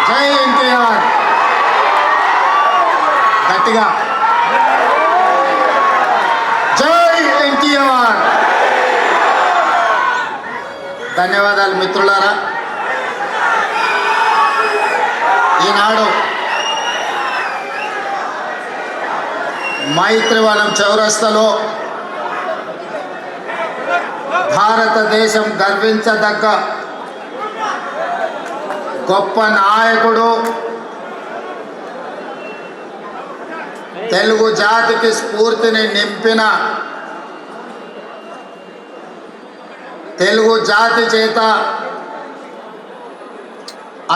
జై ఎన్టీఆర్ గట్టిగా జై ఎన్టీఆర్. ధన్యవాదాలు మిత్రులారా. ఈనాడు మైత్రివనం చౌరస్తలో భారతదేశం గర్వించదగ్గ గొప్ప నాయకుడు, తెలుగు జాతికి స్ఫూర్తిని నింపిన, తెలుగు జాతి చేత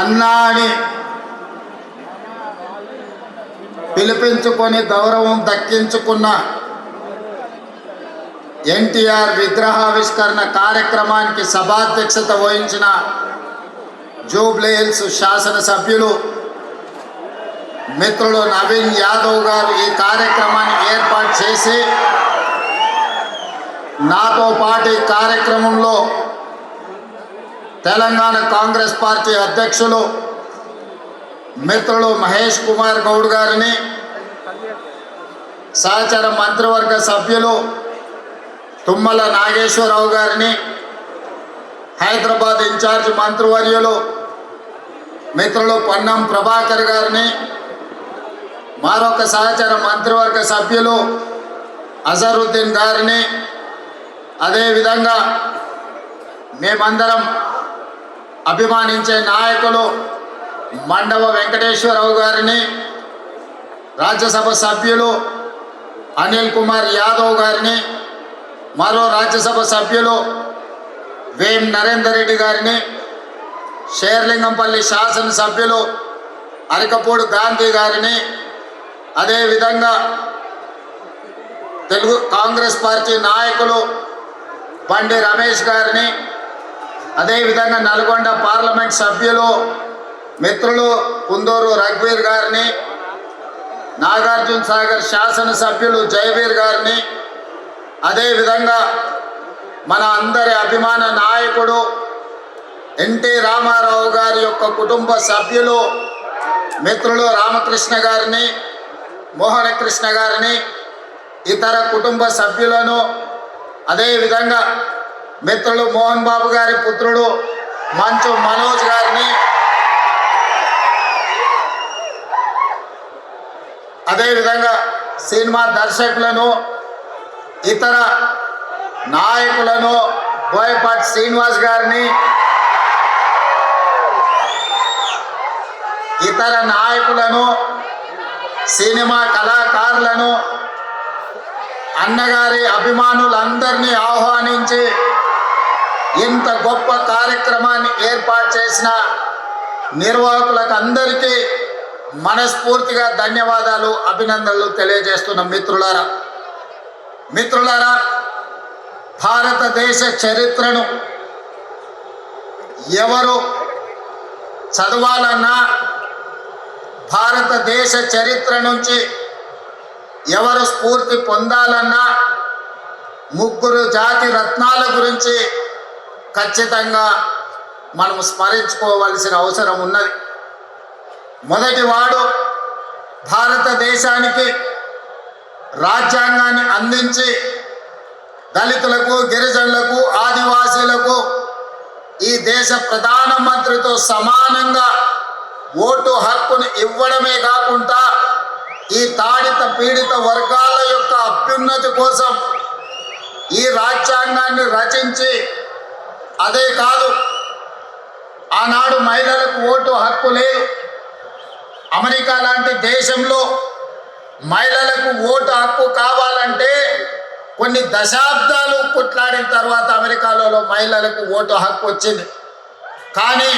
అన్నా అని పిలిపించుకొని గౌరవం దక్కించుకున్న ఎన్టీఆర్ విగ్రహావిష్కరణ కార్యక్రమానికి సభాధ్యక్షత వహించిన జూబ్లీహిల్స్ శాసనసభ్యులు మిత్రులు నవీన్ యాదవ్ గారు ఈ కార్యక్రమాన్ని ఏర్పాటు చేసి నాతో పాటు ఈ కార్యక్రమంలో తెలంగాణ కాంగ్రెస్ పార్టీ అధ్యక్షులు మిత్రులు మహేష్ కుమార్ గౌడ్ గారిని, సహచర మంత్రివర్గ సభ్యులు తుమ్మల నాగేశ్వరరావు గారిని, హైదరాబాద్ ఇన్ఛార్జ్ మంత్రివర్యులు మిత్రులు పొన్నం ప్రభాకర్ గారిని, మరొక సహచర మంత్రివర్గ సభ్యులు అజరుద్దీన్ గారిని, అదేవిధంగా మేమందరం అభిమానించే నాయకులు మండవ వెంకటేశ్వరరావు గారిని, రాజ్యసభ సభ్యులు అనిల్ కుమార్ యాదవ్ గారిని, మరో రాజ్యసభ సభ్యులు వేం నరేందర్ రెడ్డి గారిని, షేర్లింగంపల్లి శాసనసభ్యులు అరికపూడి గాంధీ గారిని, అదేవిధంగా తెలుగు కాంగ్రెస్ పార్టీ నాయకులు బండి రమేష్ గారిని, అదేవిధంగా నల్గొండ పార్లమెంట్ సభ్యులు మిత్రులు కుందూరు రఘువీర్ గారిని, నాగార్జున సాగర్ శాసనసభ్యులు జయవీర్ గారిని, అదేవిధంగా మన అందరి అభిమాన నాయకుడు ఎన్టీ రామారావు గారి యొక్క కుటుంబ సభ్యులు మిత్రులు రామకృష్ణ గారిని, మోహనకృష్ణ గారిని, ఇతర కుటుంబ సభ్యులను, అదేవిధంగా మిత్రులు మోహన్ బాబు గారి పుత్రుడు మంచు మనోజ్ గారిని, అదేవిధంగా సినిమా దర్శకులను, ఇతర నాయకులను, బోయపాటి శ్రీనివాస్ గారిని, ఇతర నాయకులను, సినిమా కళాకారులను, అన్నగారి అభిమానులందరినీ ఆహ్వానించి ఇంత గొప్ప కార్యక్రమాన్ని ఏర్పాటు చేసిన నిర్వాహకులకు అందరికీ మనస్ఫూర్తిగా ధన్యవాదాలు, అభినందనలు తెలియజేస్తున్న మిత్రులారా, భారతదేశ చరిత్రను ఎవరు చదవాలన్నా, భారతదేశ చరిత్ర నుంచి ఎవరు స్ఫూర్తి పొందాలన్నా ముగ్గురు జాతి రత్నాల గురించి ఖచ్చితంగా మనం స్మరించుకోవాల్సిన అవసరం ఉన్నది. మొదటివాడు భారతదేశానికి రాజ్యాంగాన్ని అందించి దళితులకు, గిరిజనులకు, ఆదివాసీలకు ఈ దేశ ప్రధానమంత్రితో సమానంగా ఓటు హక్కును ఇవ్వడమే కాకుండా ఈ తాడిత పీడిత వర్గాల యొక్క అభ్యున్నతి కోసం ఈ రాజ్యాంగాన్ని రచించి, అదే కాదు ఆనాడు మహిళలకు ఓటు హక్కు లేదు. అమెరికా లాంటి దేశంలో మహిళలకు ఓటు హక్కు కావాలంటే కొన్ని దశాబ్దాలు కొట్లాడిన తర్వాత అమెరికాలో మహిళలకు ఓటు హక్కు వచ్చింది. కానీ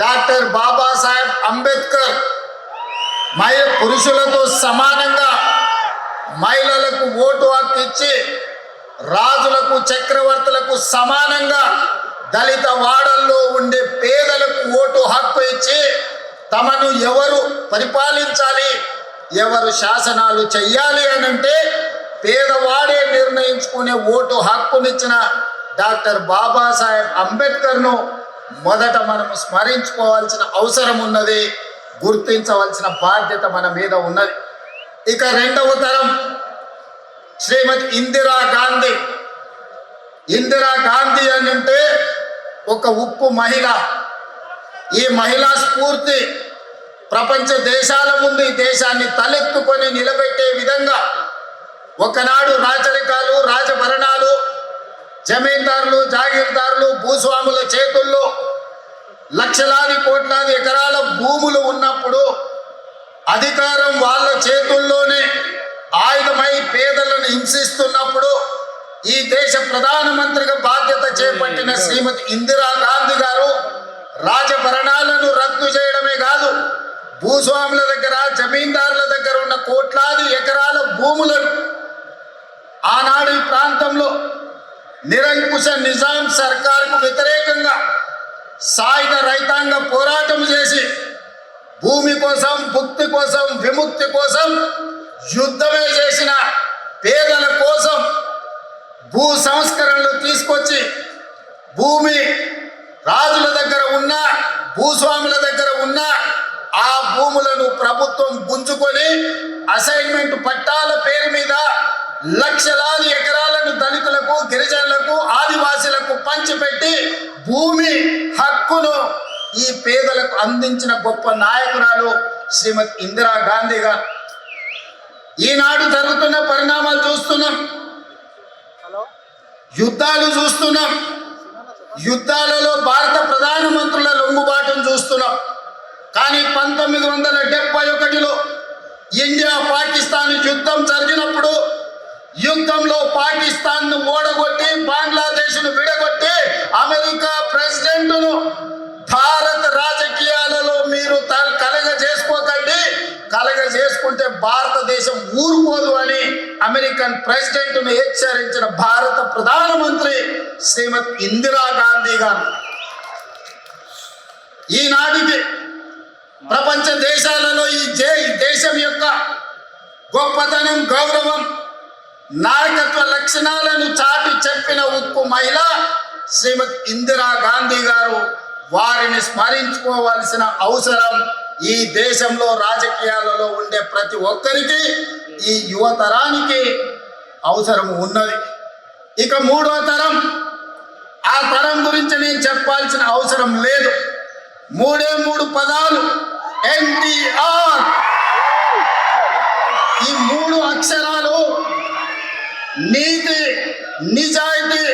డాక్టర్ బాబాసాహెబ్ అంబేద్కర్ పురుషులతో సమానంగా మహిళలకు ఓటు హక్కు ఇచ్చి, రాజులకు, చక్రవర్తులకు సమానంగా దళిత వాడల్లో ఉండే పేదలకు ఓటు హక్కు ఇచ్చి, తమను ఎవరు పరిపాలించాలి, ఎవరు శాసనాలు చెయ్యాలి అని అంటే పేదవాడే నిర్ణయించుకునే ఓటు హక్కునిచ్చిన డాక్టర్ బాబాసాహెబ్ అంబేద్కర్ను మొదట మనము స్మరించుకోవాల్సిన అవసరం ఉన్నది, గుర్తించవలసిన బాధ్యత మన మీద ఉన్నది. ఇక రెండవ తరం శ్రీమతి ఇందిరా గాంధీ. ఇందిరా గాంధీ అని అంటే ఒక ఉక్కు మహిళ. ఈ మహిళా స్ఫూర్తి ప్రపంచ దేశాల ముందు ఈ దేశాన్ని తలెత్తుకొని నిలబెట్టే విధంగా ఒకనాడు రాచరికాలు, రాజభరణాలు, జమీందారులు, జాగీర్దారులు, భూస్వాముల చేతుల్లో లక్షలాది కోట్లాది ఎకరాల భూములు ఉన్నప్పుడు అధికారం వాళ్ళ చేతుల్లోనే ఆయుధమై పేదలను హింసిస్తున్నప్పుడు ఈ దేశ ప్రధానమంత్రిగా బాధ్యత చేపట్టిన శ్రీమతి ఇందిరా గాంధీ గారు రాజభరణాలను రద్దు చేయడమే కాదు, భూస్వాముల దగ్గర, జమీందారుల దగ్గర ఉన్న కోట్లాది ఎకరాల భూములను ఆనాడు ఈ ప్రాంతంలో నిరంకుశ నిజాం సర్కార్కు వ్యతిరేకంగా సాయుధ రైతాంగ పోరాటం చేసి భూమి కోసం, భుక్తి కోసం, విముక్తి కోసం యుద్ధమే చేసిన పేదల కోసం భూ సంస్కరణలు తీసుకొచ్చి భూమి రాజుల దగ్గర ఉన్న, భూస్వాముల దగ్గర ఉన్న ఆ భూములను ప్రభుత్వం గుంజుకొని అసైన్మెంట్ పట్టాల పేరు మీద లక్షలాది ఎకరాలను దళితులకు, గిరిజనులకు, ఆదివాసీలకు పంచిపెట్టి భూమి హక్కును ఈ పేదలకు అందించిన గొప్ప నాయకురాలు శ్రీమతి ఇందిరా గాంధీ గారు. ఈనాడు జరుగుతున్న పరిణామాలు చూస్తున్నాం, యుద్ధాలు చూస్తున్నాం, యుద్ధాలలో భారత ప్రధానమంత్రుల లొంగుబాటును చూస్తున్నాం. కానీ 1971లో ఇండియా పాకిస్తాన్ యుద్ధం జరిగినప్పుడు యుద్ధంలో పాకిస్తాన్ను ఓడగొట్టి బంగ్లాదేశ్ను విడగొట్టి అమెరికా ప్రెసిడెంట్ను భారత రాజకీయాలలో మీరు కలగజేసుకుంటే భారతదేశం ఊరుకోదు అని అమెరికన్ ప్రెసిడెంట్ను హెచ్చరించిన భారత ప్రధానమంత్రి శ్రీమతి ఇందిరా గాంధీ గారు. ఈనాటికి ప్రపంచ దేశాలలో ఈ దేశం యొక్క గొప్పతనం, గౌరవం, నాయకత్వ లక్షణాలను చాటి చెప్పిన ఉక్కు మహిళ శ్రీమతి ఇందిరా గాంధీ గారు. వారిని స్మరించుకోవాల్సిన అవసరం ఈ దేశంలో రాజకీయాలలో ఉండే ప్రతి ఒక్కరికి, ఈ యువతరానికి అవసరం ఉన్నది. ఇక మూడో తరం, ఆ తరం గురించి నేను చెప్పాల్సిన అవసరం లేదు. మూడు పదాలు, ఎన్టీఆర్. ఈ 3 అక్షరాలు నీతి, నిజాయితీ,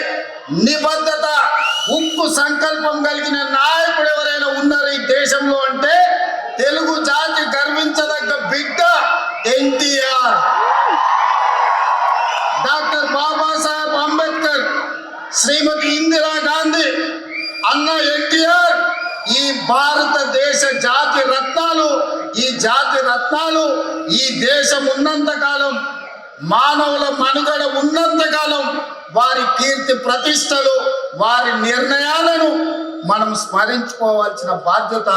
నిబద్ధత, ఉక్కు సంకల్పం కలిగిన నాయకుడు ఎవరైనా ఉన్నారు ఈ దేశంలో అంటే తెలుగు జాతి గర్వించదగ్గ బిడ్డ ఎన్టీఆర్. డాక్టర్ బాబాసాహెబ్ అంబేద్కర్, శ్రీమతి ఇందిరా గాంధీ, అన్న ఎన్టీఆర్ ఈ భారతదేశ జాతి రత్నాలు. ఈ జాతి రత్నాలు ఈ దేశం ఉన్నంత కాలం, మానవుల మనుగడ ఉన్నంత కాలం వారి కీర్తి ప్రతిష్టలు, వారి నిర్ణయాలను మనం స్మరించుకోవాల్సిన బాధ్యత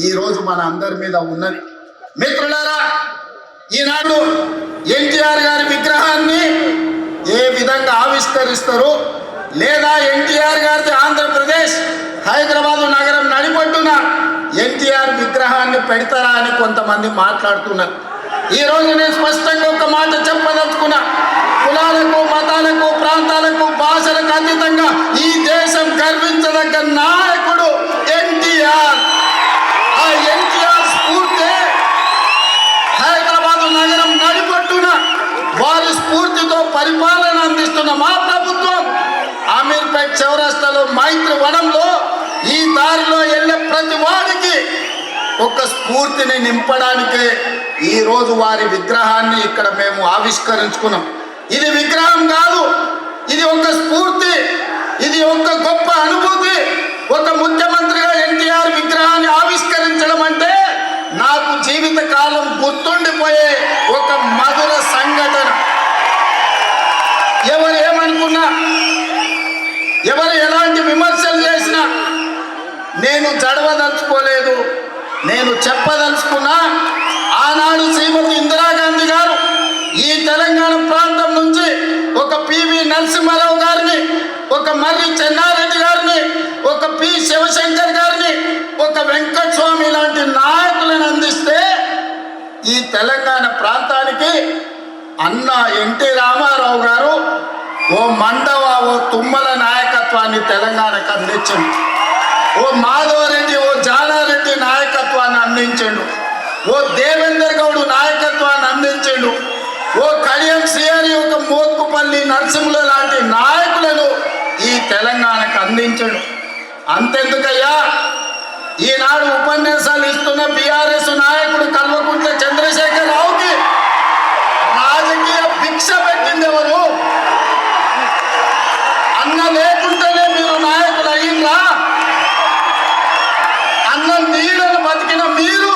ఈరోజు మన అందరి మీద ఉన్నది. మిత్రులారా, ఈనాడు ఎన్టీఆర్ గారి విగ్రహాన్ని ఏ విధంగా ఆవిష్కరిస్తారు, లేదా ఎన్టీఆర్ గారి ఆంధ్రప్రదేశ్ హైదరాబాదు నగరం నడిపట్టున ఎన్టీఆర్ విగ్రహాన్ని పెడతారా అని కొంతమంది మాట్లాడుతున్నారు. ఈరోజు నేను స్పష్టంగా ఒక మాట చెప్పదలుచుకున్నా. కులాలకు, మతాలకు, ప్రాంతాలకు, భాషలకు అతీతంగా ఈ దేశం గర్వించదగ్గ నాయకుడు ఎన్టీఆర్. ఆ ఎన్టీఆర్ స్ఫూర్తి హైదరాబాదు నగరం నడిపట్టున వారి స్ఫూర్తితో పరిపాలన అందిస్తున్న మా ప్రభుత్వం అమీర్పేట్ చౌరస్తాలో, మైత్రి వనంలో ఈ దారిలో వెళ్ళే ప్రతి వాడికి ఒక స్ఫూర్తిని నింపడానికి ఈరోజు వారి విగ్రహాన్ని ఇక్కడ మేము ఆవిష్కరించుకున్నాం. ఇది విగ్రహం కాదు, ఇది ఒక స్ఫూర్తి, ఇది ఒక గొప్ప అనుభూతి. ఒక ముఖ్యమంత్రిగా ఎన్టీఆర్ విగ్రహాన్ని ఆవిష్కరించడం అంటే నాకు జీవితకాలం గుర్తుండిపోయే ఒక మధుర సంఘటన. ఎవరు ఏమనుకున్నా, ఎవరు ఎలాంటి విమర్శలు చేసినా నేను జడవదలుచుకోలేదు. నేను చెప్పదలుచుకున్నా, ఆనాడు శ్రీమతి ఇందిరాగాంధీ గారు ఈ తెలంగాణ ప్రాంతం నుంచి ఒక పివి నరసింహారావు గారిని ఒక మర్రి చెన్నారెడ్డి గారిని, ఒక పి శివశంకర్ గారిని, ఒక వెంకటస్వామి లాంటి నాయకులను అందిస్తే ఈ తెలంగాణ ప్రాంతానికి అన్న ఎన్టీ రామారావు గారు ఓ మండవ, ఓ తుమ్మల నాయకత్వాన్ని తెలంగాణకు అందించండి. ఓ మాధవరెడ్డి, ఓ జానారెడ్డి నాయకత్వాన్ని అందించండు. ఓ దేవేందర్ గౌడ్ నాయకత్వాన్ని అందించండు. ఓ కడియం శ్రీహరి, ఒక మోత్కుపల్లి నరసింహుల లాంటి నాయకులను ఈ తెలంగాణకు అందించండు. అంతెందుకయ్యా, ఈనాడు ఉపన్యాసాలు ఇస్తున్న బీఆర్ఎస్ నాయకుడు కల్వకుంట్ల చంద్రశేఖర్ రావుకి రాజకీయ భిక్ష పెట్టింది ఎవరు? అన్న లేకుంటేనే మీరు నాయకులు అయ్యిందా? అన్న నీడను బతికిన మీరు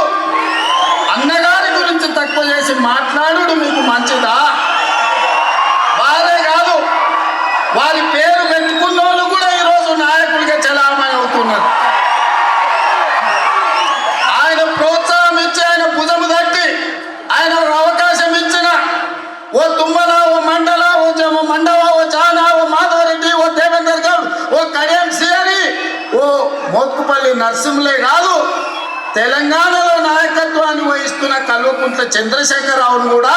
అన్నగారి గురించి తక్కువ చేసి మాట్లాడు మీకు మంచిదా? వారే కాదు, వారి పేరు పెట్టుకున్న వాళ్ళు కూడా ఈరోజు నాయకులుగా చలామణి అవుతున్నారు. ఆయన ప్రోత్సాహం ఇచ్చి, ఆయన భుజము తట్టి, ఆయన అవకాశం ఇచ్చిన ఓ తుమ్మల, ఓ మండల, ఓ మండవ, ఓ జానా, ఓ మాధవరెడ్డి, ఓ దేవేందర్ గౌడ్, ఓ కడియం శ్రీహరి, ఓ మోత్కుపల్లి నరసింహులే కాదు, తెలంగాణలో నాయకత్వాన్ని వహిస్తున్న కల్వకుంట్ల చంద్రశేఖరరావును కూడా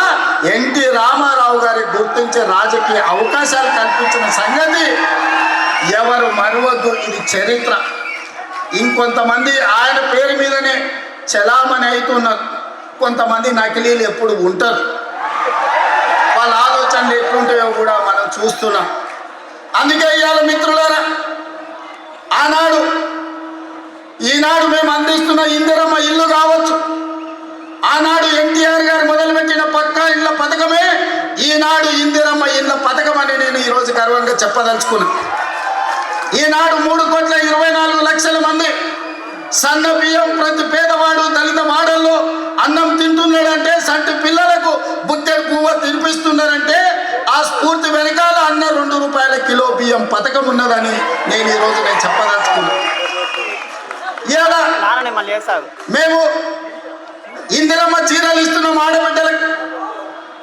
ఎన్టీ రామారావు గారికి గుర్తించే రాజకీయ అవకాశాలు కల్పించిన సంగతి ఎవరు మరవద్దు. ఇది చరిత్ర. ఇంకొంతమంది ఆయన పేరు మీదనే చలామణి అవుతున్నారు. కొంతమంది నకిలీలు ఎప్పుడు ఉంటారు. వాళ్ళ ఆలోచనలు ఎట్లుంటాయో కూడా మనం చూస్తున్నాం. అందుకే ఇవాళ మిత్రులారా, ఈనాడు మేము అందిస్తున్న ఇందిరమ్మ ఇల్లు కావచ్చు, ఆనాడు ఎన్టీఆర్ గారు మొదలుపెట్టిన పక్కా ఇళ్ల పథకమే ఈనాడు ఇందిరమ్మ ఇళ్ల పథకం అని నేను ఈరోజు గర్వంగా చెప్పదలుచుకున్నా. ఈనాడు 3,24,00,000 మంది సన్న బియ్యం ప్రతి పేదవాడు దళిత వాడల్లో అన్నం తింటున్నాడంటే, సంటి పిల్లలకు బుట్టెడు పువ్వు తినిపిస్తున్నారంటే ఆ స్ఫూర్తి వెనకాల అన్న 2 రూపాయల కిలో బియ్యం పథకం ఉన్నదని నేను ఈరోజు చెప్పదలుచుకున్నాను. మేము ఇందిరమ్మ చీరలు ఇస్తున్నాం ఆడబిడ్డలకు.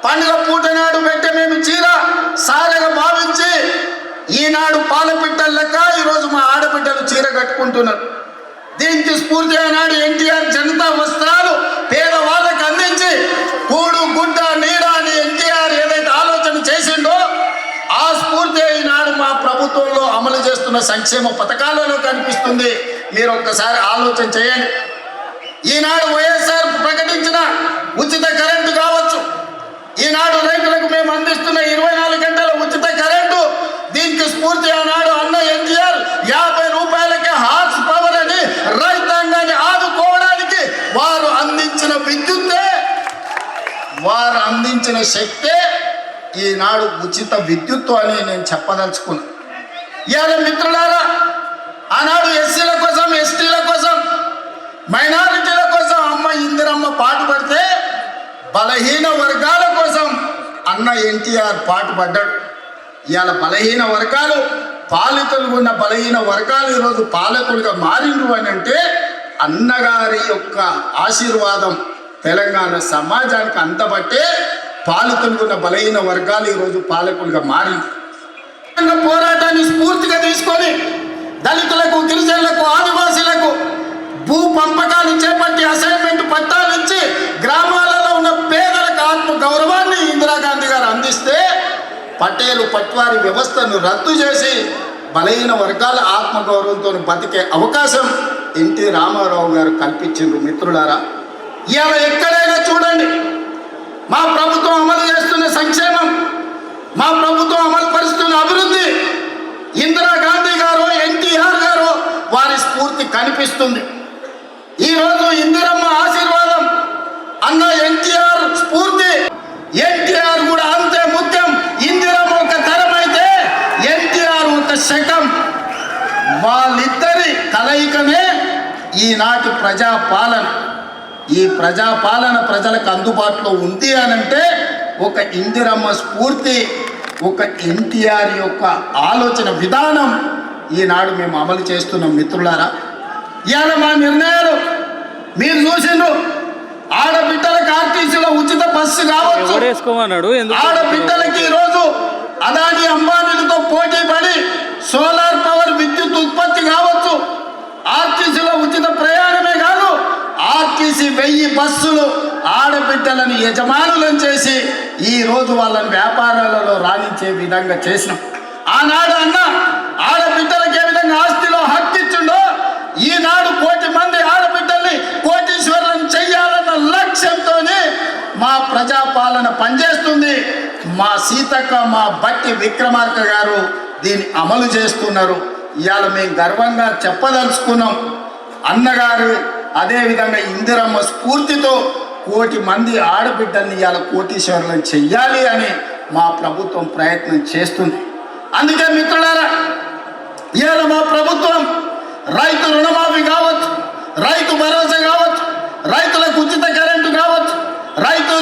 పండుగ పూట నాడు పెట్టే మేము చీర సారగా భావించి ఈనాడు పాలపిట్టల లెక్క ఈరోజు మా ఆడబిడ్డలు చీర కట్టుకుంటున్నారు. దీనికి స్ఫూర్తి ఆనాడు ఎన్టీఆర్ జనతా వస్త్రాలు పేదవాళ్ళకు అందించి కూడు గుడ్డ నీడ అని ఎన్టీఆర్ ఏదైతే ఆలోచన చేసిండో ఆ స్ఫూర్తి ఈనాడు మా ప్రభుత్వంలో అమలు చేస్తున్న సంక్షేమ పథకాలలో కనిపిస్తుంది. మీరు ఒక్కసారి ఆలోచన చేయండి. ఈనాడు వైఎస్ఆర్ ప్రకటించిన ఉచిత కరెంటు కావచ్చు, ఈనాడు రైతులకు మేము అందిస్తున్న 24 గంటల ఉచిత కరెంటు, దీనికి స్ఫూర్తి ఆనాడు అన్న ఎన్టీఆర్ 50 రూపాయలకే హార్స్ పవర్ అని రైతాంగాన్ని ఆదుకోవడానికి వారు అందించిన విద్యుత్తే, వారు అందించిన శక్తే ఈనాడు ఉచిత విద్యుత్తు అని నేను చెప్పదలుచుకున్నాను. ఇవాళ మిత్రులారా, ఆనాడు ఎస్సీల కోసం, ఎస్టీల కోసం, మైనారిటీల కోసం అమ్మ ఇందిరమ్మ పాటుపడితే బలహీన వర్గాల కోసం అన్న ఎన్టీఆర్ పాటుపడ్డాడు. ఇవాళ బలహీన వర్గాలు, పాలితులు ఉన్న బలహీన వర్గాలు ఈరోజు పాలకులుగా మారిండ్రు అని అంటే అన్నగారి యొక్క ఆశీర్వాదం తెలంగాణ సమాజానికి అందబట్టే పాలితులు ఉన్న బలహీన వర్గాలు ఈరోజు పాలకులుగా మారింది. పోరాటాన్ని స్ఫూర్తిగా తీసుకొని దళితులకు, గిరిజనులకు, ఆదివాసీలకు భూ పంపకాలు చేపట్టి అసైన్మెంట్ పట్టాలు ఇచ్చి గ్రామాలలో ఉన్న పేదలకు ఆత్మ గౌరవాన్ని ఇందిరాగాంధీ గారు అందిస్తే పటేలు పట్వారి వ్యవస్థను రద్దు చేసి బలహీన వర్గాల ఆత్మగౌరవంతో బతికే అవకాశం ఎన్టీ రామారావు గారు కల్పించారు. మిత్రులారా, ఇవాళ ఎక్కడైనా చూడండి మా ప్రభుత్వం అమలు చేస్తున్న సంక్షేమం, మా ప్రభుత్వం అమలు పరుస్తున్న అభివృద్ధి ఇందిరాగాంధీ గారు, ఎన్టీఆర్ గారు వారి స్ఫూర్తి కనిపిస్తుంది. ఈరోజు ఇందిరమ్మ ఆశీర్వాదం, అన్న ఎన్టీఆర్ స్ఫూర్తి, ఎన్టీఆర్ కూడా అంతే ముఖ్యం. ఇందిరమ్మ ఒక తరం అయితే ఎన్టీఆర్ ఒక శకం. వాళ్ళిద్దరి కలయికనే ఈనాటి ప్రజాపాలన. ఈ ప్రజాపాలన ప్రజలకు అందుబాటులో ఉంది అనంటే ఒక ఇందిరమ్మ స్ఫూర్తి, ఒక ఎన్టీఆర్ యొక్క ఆలోచన విధానం ఈనాడు మేము అమలు చేస్తున్నాం. మిత్రులారా, ఇవాళ మా నిర్ణయాలు మీరు చూసిండ్రు. ఆడబిడ్డలకు ఆర్టీసీలో ఉచిత బస్సు కావచ్చు, ఆడబిడ్డలకి ఈరోజు అదాని అంబానీలతో పోటీ పడి సోలార్ పవర్ విద్యుత్ ఉత్పత్తి కావచ్చు, ఆర్టీసీలో ఉచిత ప్రయాణమే కాదు, ఆర్టీసీ 1000 బస్సులు ఆడబిడ్డలను యజమానులను చేసి ఈరోజు వాళ్ళని వ్యాపారాలలో రాణించే విధంగా చేసినాం. ఆనాడు అన్న ఆడబిడ్డలకు ఏ విధంగా ఆస్తిలో హక్కు ఇచ్చిండో, ఈనాడు 1 కోటి మంది ఆడబిడ్డల్ని కోటీశ్వరులను చెయ్యాలన్న లక్ష్యంతోనే మా ప్రజాపాలన పనిచేస్తుంది. మా సీతక్క, మా బట్టి విక్రమార్క గారు దీన్ని అమలు చేస్తున్నారు. ఇవాళ మేము గర్వంగా చెప్పదలుచుకున్నాం, అన్నగారు అదేవిధంగా ఇందిరమ్మ స్ఫూర్తితో 1 కోటి మంది ఆడబిడ్డల్ని ఇవాళ కోటీశ్వరులను చెయ్యాలి అని మా ప్రభుత్వం ప్రయత్నం చేస్తుంది. అందుకే మిత్రులారా, ఇవాళ మా ప్రభుత్వం రైతు రుణమాఫీ కావచ్చు, రైతు భరోసా కావచ్చు, రైతులకు ఉచిత కరెంటు కావచ్చు, రైతు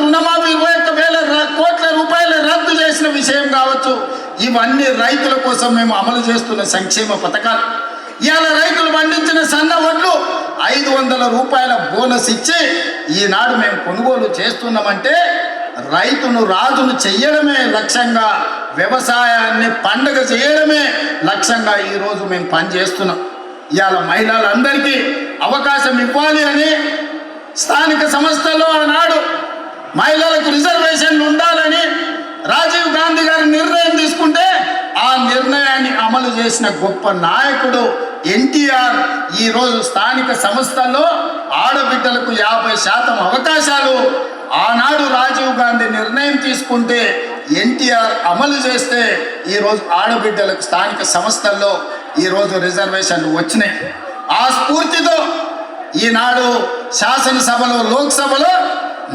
రుణమాఫీ 21,000 కోట్ల రూపాయలు రద్దు చేసిన విషయం కావచ్చు, ఇవన్నీ రైతుల కోసం మేము అమలు చేస్తున్న సంక్షేమ పథకాలు. ఇవాళ రైతులు పండించిన సన్న వడ్లు 500 రూపాయల బోనస్ ఇచ్చి ఈనాడు మేము కొనుగోలు చేస్తున్నామంటే రైతును రాజును చెయ్యడమే లక్ష్యంగా, వ్యవసాయాన్ని పండుగ చేయడమే లక్ష్యంగా ఈరోజు మేము పనిచేస్తున్నాం. ఇవాళ మహిళలందరికీ అవకాశం ఇవ్వాలి అని స్థానిక సంస్థల్లో ఆనాడు మహిళలకు రిజర్వేషన్లు ఉండాలని రాజీవ్ గాంధీ గారి నిర్ణయం తీసుకుంటే ఆ నిర్ణయాన్ని అమలు చేసిన గొప్ప నాయకుడు ఎన్టీఆర్. ఈరోజు స్థానిక సంస్థల్లో ఆడబిడ్డలకు 50% అవకాశాలు ఆనాడు రాజీవ్ గాంధీ నిర్ణయం తీసుకుంటే ఎన్టీఆర్ అమలు చేస్తే ఈరోజు ఆడబిడ్డలకు స్థానిక సంస్థల్లో ఈరోజు రిజర్వేషన్లు వచ్చినాయి. ఆ స్ఫూర్తితో ఈనాడు శాసనసభలో, లోక్సభలో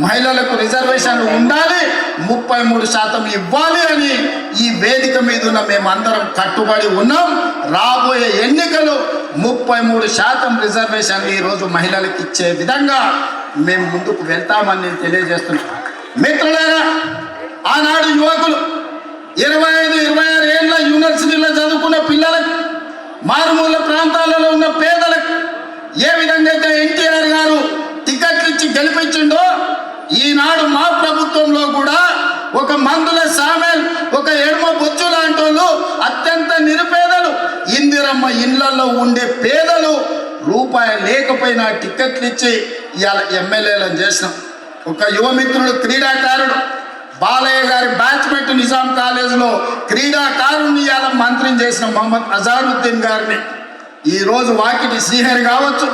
మహిళలకు రిజర్వేషన్లు ఉండాలి, 33% ఇవ్వాలి అని ఈ వేదిక మీద ఉన్న మేమందరం కట్టుబడి ఉన్నాం. రాబోయే ఎన్నికలు 33% రిజర్వేషన్లు ఈరోజు మహిళలకు ఇచ్చే విధంగా మేము ముందుకు వెళ్తామని నేను తెలియజేస్తున్నాను. మిత్రులారా, ఆనాడు యువకులు 25-26 ఏళ్ళ యూనివర్సిటీలో చదువుకున్న పిల్లలకు, మారుమూల ప్రాంతాలలో ఉన్న పేదలకు ఏ విధంగా అయితే ఎన్టీఆర్ గారు టికెట్లు ఇచ్చి గెలిపించిండో, ఈనాడు మా ప్రభుత్వంలో కూడా ఒక మందుల సామెల్, ఒక ఎడమ బొచ్చు లాంటి వాళ్ళు, అత్యంత నిరుపేదలు, ఇందిరమ్మ ఇళ్లలో ఉండే పేదలు రూపాయి లేకపోయినా టికెట్లు ఇచ్చి ఇవాళ ఎమ్మెల్యేలను చేసినాం. ఒక యువమిత్రుడు, క్రీడాకారుడు బాలయ్య గారి బ్యాచ్మెంట్ నిజాం కాలేజీలో క్రీడాకారుని ఇవాళ మంత్రిని చేసిన మొహమ్మద్ అజారుద్దీన్ గారిని, ఈరోజు వాకిటి శ్రీహరి కావచ్చు,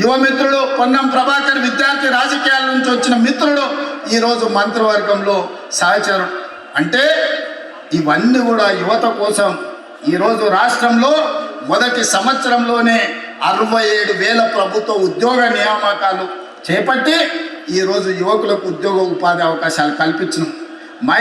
యువమిత్రుడు పొన్నం ప్రభాకర్ విద్యార్థి రాజకీయాల నుంచి వచ్చిన మిత్రుడు ఈరోజు మంత్రివర్గంలో సహచరుడు. అంటే ఇవన్నీ కూడా యువత కోసం. ఈరోజు రాష్ట్రంలో మొదటి సంవత్సరంలోనే 67,000 ప్రభుత్వ ఉద్యోగ నియామకాలు చేపట్టి ఈరోజు యువకులకు ఉద్యోగ ఉపాధి అవకాశాలు కల్పించినాం.